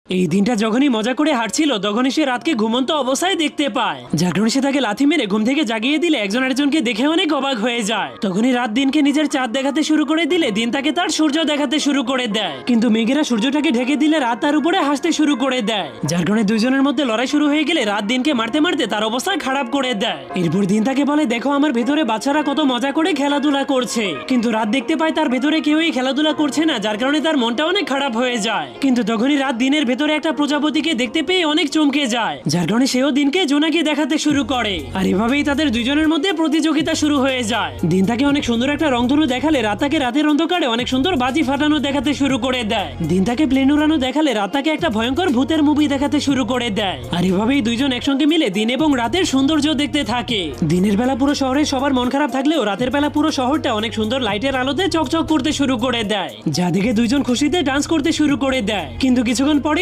এই দিনটা যখনই মজা করে হাঁটছিল তখনই সে রাতকে ঘুমন্ত অবস্থায় দেখতে পায়, যার কারণে সে তাকে লাথি মেরে ঘুম থেকে জাগিয়ে দিলে একজন আরেকজনকে দেখে অনেক অবাক হয়ে যায়। তখনই রাত দিনকে নিজের চাঁদ দেখাতে শুরু করে দিলে দিন তাকে তার সূর্য দেখাতে শুরু করে দেয়, কিন্তু মেঘেরা সূর্যটাকে ঢেকে দিলে রাত তার উপরে হাসতে শুরু করে দেয়, যার কারণে দুইজনের মধ্যে লড়াই শুরু হয়ে গেলে রাত দিনকে মারতে মারতে তার অবস্থা খারাপ করে দেয়। এরপর দিন তাকে বলে, দেখো আমার ভেতরে বাচ্চারা কত মজা করে খেলাধুলা করছে, কিন্তু রাত দেখতে পায় তার ভেতরে কেউই খেলাধুলা করছে না, যার কারণে তার মনটা অনেক খারাপ হয়ে যায়। কিন্তু তখনই রাত দিনের ভেতরে একটা প্রজাপতিকে দেখতে পেয়ে অনেক চমকে যায়, যার কারণে সেও দিনকে জোনাকি দেখাতে শুরু করে, আর এভাবেই তাদের দুইজনের মধ্যে প্রতিযোগিতা শুরু হয়ে যায়। দিন তাকে অনেক সুন্দর একটা রংধনু দেখালে রাত তাকে রাতের অন্ধকারে অনেক সুন্দর বাজি ফাটানো দেখাতে শুরু করে দেয়। দিন তাকে প্লেন উড়ানো দেখালে রাত তাকে একটা ভয়ঙ্কর ভূতের মুভি দেখাতে শুরু করে দেয়, আর এভাবেই দুইজন একসঙ্গে মিলে দিন এবং রাতের সৌন্দর্য দেখতে থাকে। দিনের বেলা পুরো শহরে সবার মন খারাপ থাকলেও রাতের বেলা পুরো শহরটা অনেক সুন্দর লাইটের আলোতে চকচক করতে শুরু করে দেয়, যা দেখে দুইজন খুশিতে ডান্স করতে শুরু করে দেয়। কিন্তু কিছুক্ষণ পরে